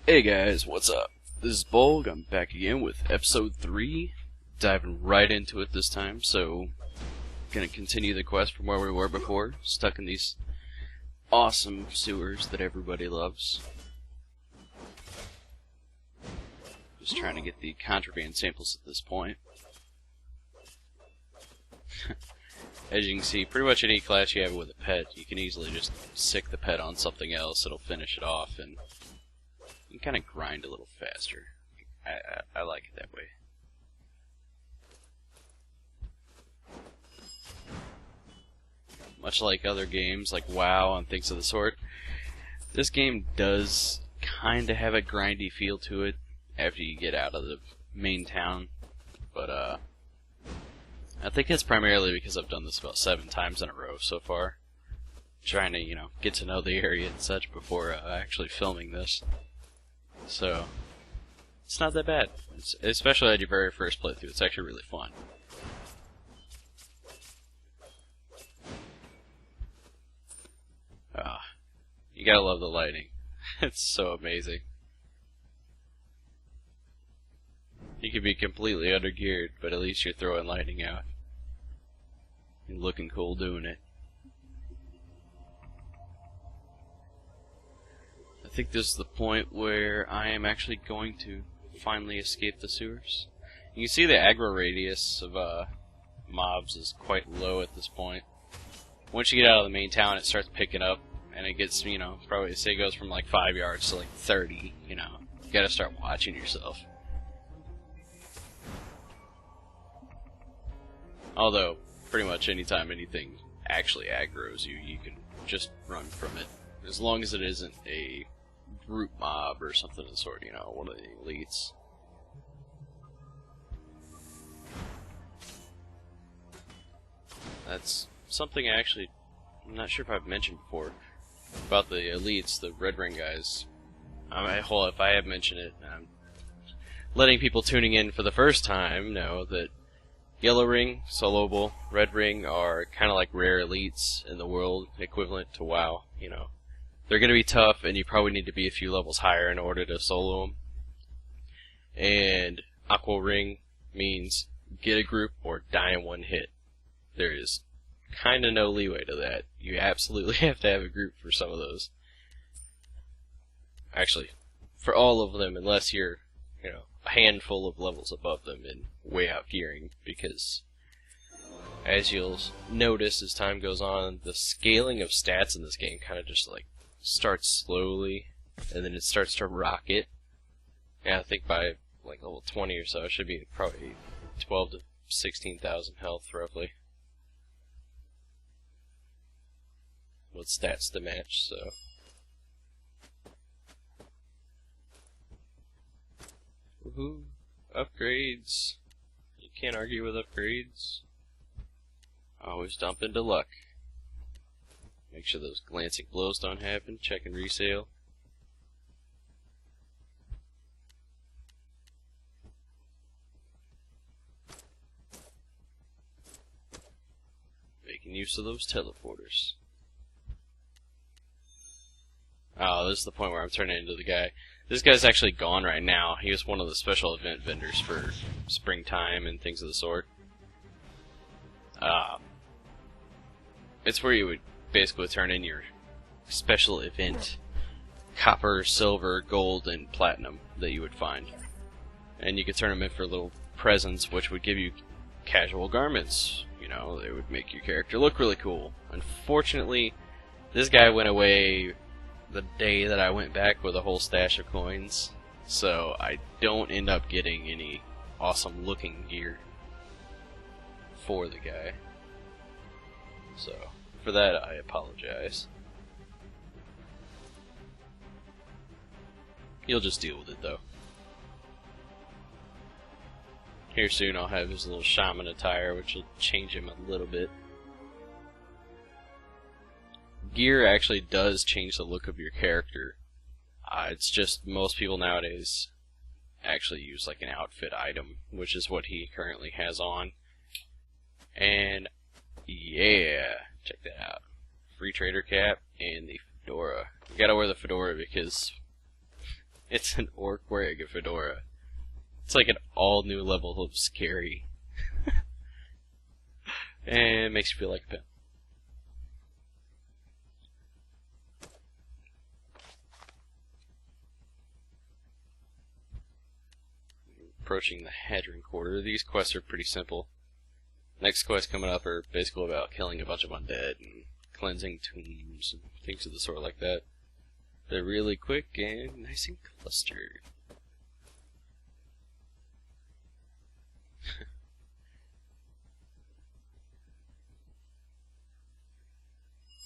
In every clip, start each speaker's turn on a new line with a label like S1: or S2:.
S1: Hey guys, what's up? This is Bolg. I'm back again with episode 3, diving right into it this time. So, gonna continue the quest from where we were before, stuck in these awesome sewers that everybody loves. Just trying to get the contraband samples at this point. As you can see, pretty much any class you have with a pet, you can easily just sick the pet on something else, it'll finish it off, and you can kind of grind a little faster. I like it that way. Much like other games like WoW and things of the sort, this game does kind of have a grindy feel to it after you get out of the main town, but I think it's primarily because I've done this about 7 times in a row so far, trying to, get to know the area and such before actually filming this. So, it's not that bad, especially at your very first playthrough. It's actually really fun. You gotta love the lighting. It's so amazing. You could be completely undergeared, but at least you're throwing lightning out. And looking cool doing it. I think this is the point where I am actually going to finally escape the sewers. You can see the aggro radius of mobs is quite low at this point. Once you get out of the main town, it starts picking up, and it gets, probably say it goes from like 5 yards to like 30, You gotta start watching yourself. Although, pretty much anytime anything actually aggroes you, you can just run from it. As long as it isn't a group mob or something of the sort, one of the elites. That's something I'm not sure if I've mentioned before about the elites, the red ring guys. If I have mentioned it, I'm letting people tuning in for the first time know that Yellow ring, soloable, red ring are kind of like rare elites in the world, equivalent to WoW, They're going to be tough, and you probably need to be a few levels higher in order to solo them. And aqua ring means get a group or die in one hit. There is kind of no leeway to that. You absolutely have to have a group for some of those. Actually, for all of them, unless you're, a handful of levels above them and way out gearing, because as you'll notice as time goes on, the scaling of stats in this game kind of just like starts slowly, and then it starts to rocket. And I think by like level 20 or so, it should be probably 12 to 16,000 health roughly. With stats to match, so. Woohoo! Upgrades. You can't argue with upgrades. Always dump into luck. Make sure those glancing blows don't happen. Check and resale. Making use of those teleporters. Oh, this is the point where I'm turning into the guy. This guy's actually gone right now. He was one of the special event vendors for springtime and things of the sort. It's where you would basically turn in your special event copper, silver, gold, and platinum that you would find. And you could turn them in for little presents, which would give you casual garments. They would make your character look really cool. Unfortunately, this guy went away the day that I went back with a whole stash of coins, so I don't end up getting any awesome looking gear for the guy. So, for that I apologize. You'll just deal with it though. Here soon I'll have his little shaman attire, which will change him a little bit. Gear actually does change the look of your character. It's just most people nowadays actually use like an outfit item, which is what he currently has on. And yeah, check that out. Free trader cap and the fedora. You gotta wear the fedora because It's an orc wearing a fedora. It's like an all new level of scary. And it makes you feel like a pimp. Approaching the Hadron Quarter. These quests are pretty simple. Next quests coming up are basically about killing a bunch of undead and cleansing tombs and things of the sort like that. They're really quick and nice and clustered.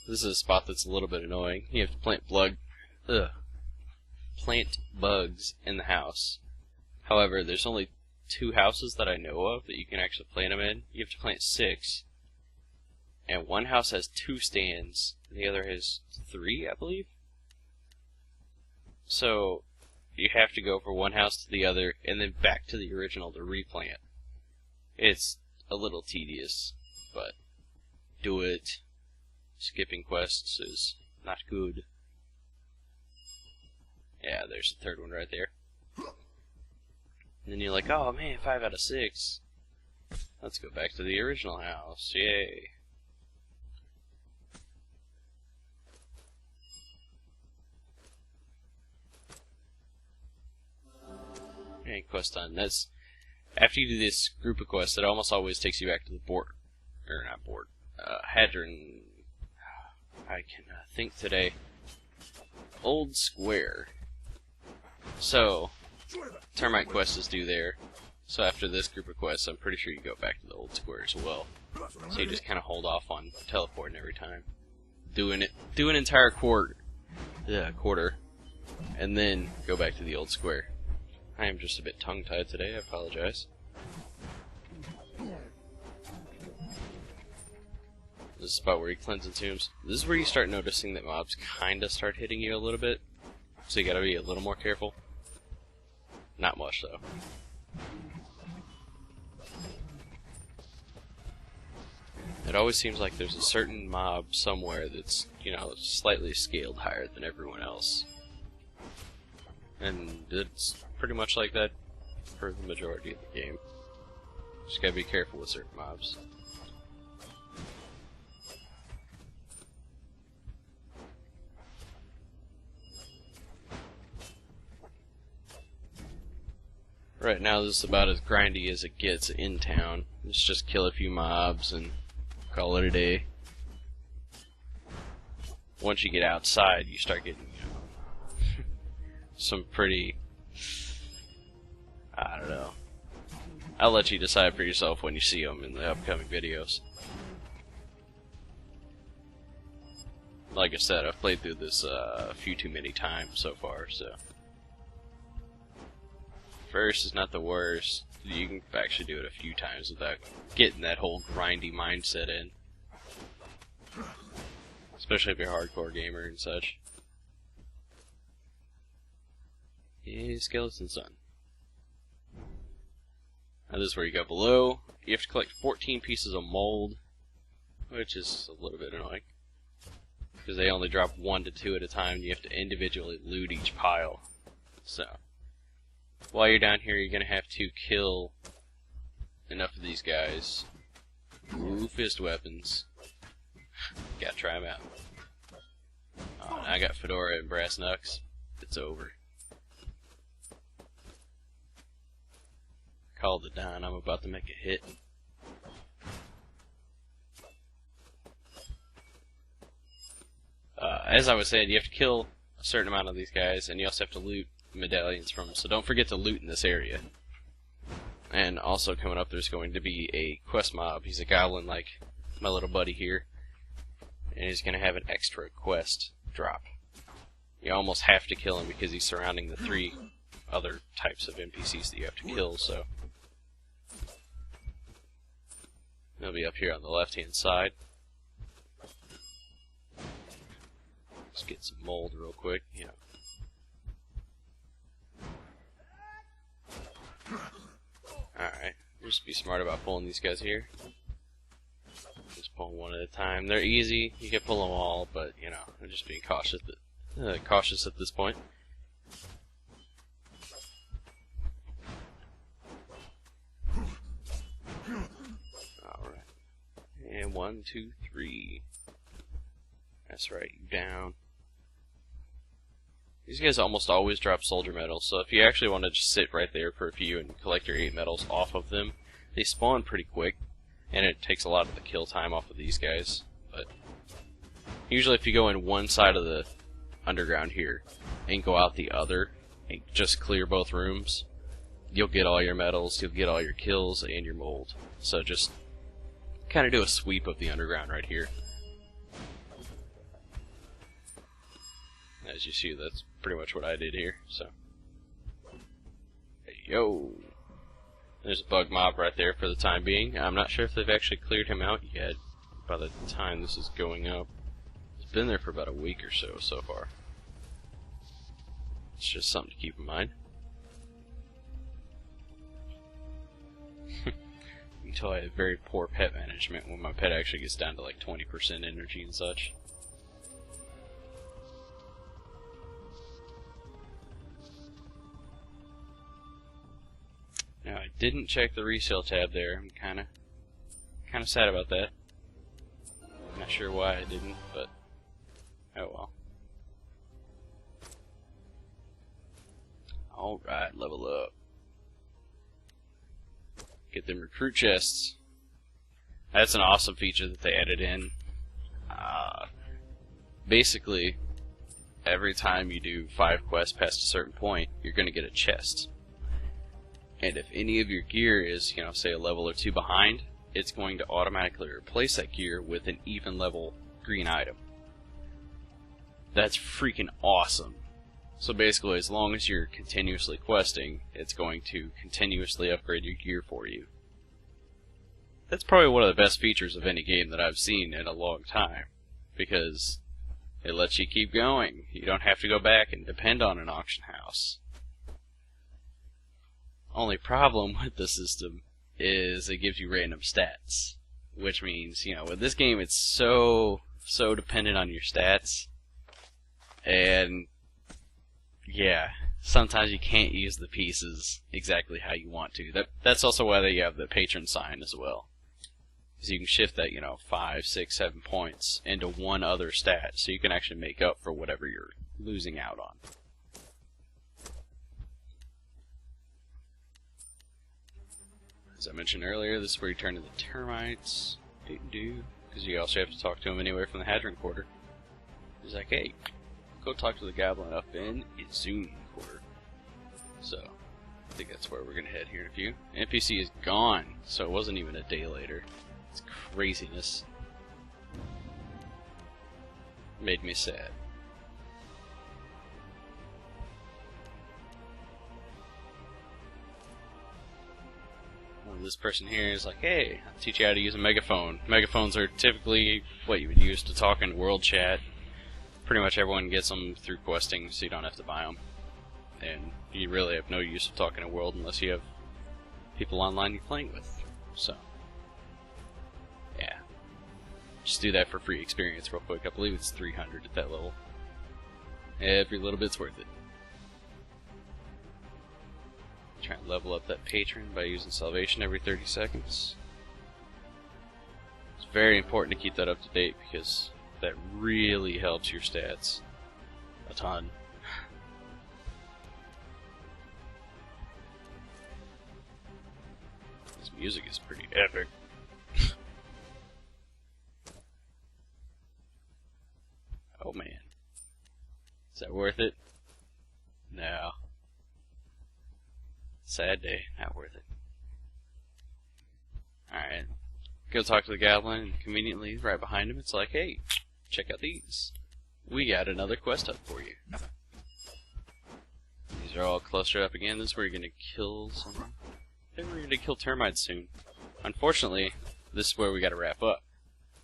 S1: This is a spot that's a little bit annoying. You have to plant bugs in the house. However, there's only 2 houses that I know of that you can actually plant them in. You have to plant 6. And one house has 2 stands, and the other has 3, I believe. So, you have to go from one house to the other, and then back to the original to replant. It's a little tedious, but do it. Skipping quests is not good. Yeah, there's the 3rd one right there. And then you're like, oh man, 5 out of 6. Let's go back to the original house. Yay. And quest done. That's after you do this group of quests, it almost always takes you back to the board. Or not board. Hadron. I cannot think today. Old Square. So, termite quest is due there. So after this group of quests, I'm pretty sure you go back to the old square as well. So you just kind of hold off on teleporting every time. Do an entire quarter, and then go back to the old square. I am just a bit tongue-tied today, I apologize. This is the spot where you cleanse the tombs. This is where you start noticing that mobs kinda start hitting you a little bit. So you gotta be a little more careful. Not much, though. It always seems like there's a certain mob somewhere that's, you know, slightly scaled higher than everyone else. And it's pretty much like that for the majority of the game. Just gotta be careful with certain mobs. Right now this is about as grindy as it gets in town. Let's just kill a few mobs and call it a day. Once you get outside, you start getting, you know, some pretty, I don't know. I'll let you decide for yourself when you see them in the upcoming videos. Like I said, I've played through this a few too many times so far, so. First is not the worst. You can actually do it a few times without getting that whole grindy mindset in. Especially if you're a hardcore gamer and such. Yeah, Skeleton Sun. Now this is where you go below. You have to collect 14 pieces of mold, which is a little bit annoying. Because they only drop 1 to 2 at a time, and you have to individually loot each pile. So, while you're down here, you're going to have to kill enough of these guys. Ooh, fist weapons. Gotta try them out. Oh, I got Fedora and brass knucks. It's over. Call the dawn, I'm about to make a hit. As I was saying, you have to kill a certain amount of these guys, and you also have to loot medallions from them, so don't forget to loot in this area. And also coming up, there's going to be a quest mob. He's a goblin like my little buddy here, and he's going to have an extra quest drop. You almost have to kill him because he's surrounding the 3 other types of NPCs that you have to kill, so he'll be up here on the left-hand side. Let's get some mold real quick, you know. Alright, just be smart about pulling these guys here. Just pull one at a time. They're easy, you can pull them all, but, you know, I'm just being cautious at this point. And 1, 2, 3. That's right, you down. These guys almost always drop soldier medals, so if you actually want to just sit right there for a few and collect your 8 medals off of them, they spawn pretty quick, and it takes a lot of the kill time off of these guys. But usually if you go in one side of the underground here, and go out the other, and just clear both rooms, you'll get all your medals, you'll get all your kills, and your mold. So just kind of do a sweep of the underground right here. As you see, that's pretty much what I did here. So, hey, yo, there's a bug mob right there for the time being. I'm not sure if they've actually cleared him out yet by the time this is going up. It's been there for about a week or so far. It's just something to keep in mind. You can tell I have very poor pet management when my pet actually gets down to like 20% energy and such. Now, I didn't check the resale tab there. I'm kind of sad about that. I'm not sure why I didn't, but oh well. Alright, level up. Get them recruit chests. That's an awesome feature that they added in. Basically, every time you do 5 quests past a certain point, you're going to get a chest. And if any of your gear is, say a level or 2 behind, it's going to automatically replace that gear with an even level green item. That's freaking awesome. So basically, as long as you're continuously questing, it's going to continuously upgrade your gear for you. That's probably one of the best features of any game that I've seen in a long time, because it lets you keep going. You don't have to go back and depend on an auction house. Only problem with the system is it gives you random stats, which means, with this game it's so dependent on your stats, and yeah, sometimes you can't use the pieces exactly how you want to. That's also why they have the patron sign as well, because you can shift that 5, 6, 7 points into one other stat, so you can actually make up for whatever you're losing out on. As I mentioned earlier, this is where you turn into the termites. Because you also have to talk to him anyway from the Hadron Quarter. He's like, hey, go talk to the goblin up in Izun Quarter. So, I think that's where we're going to head here in a few. NPC is gone, so it wasn't even a day later. It's craziness. Made me sad. This person here is like, hey, I'll teach you how to use a megaphone. Megaphones are typically what you would use to talk in world chat. Pretty much everyone gets them through questing, so you don't have to buy them. And you really have no use of talking in world unless you have people online you're playing with. So, yeah. Just do that for free experience real quick. I believe it's 300 at that level. Every little bit's worth it. Try and level up that patron by using salvation every 30 seconds. It's very important to keep that up to date because that really helps your stats a ton. This music is pretty epic. Oh man. Is that worth it? No. Sad day, not worth it. Alright, go talk to the goblin, and conveniently, right behind him, it's like, hey, check out these. We got another quest hub for you. These are all clustered up again. This is where you're going to kill someone. I think we're going to kill termites soon. Unfortunately, this is where we got to wrap up.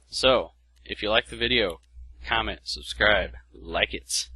S1: So, if you like the video, comment, subscribe, like it.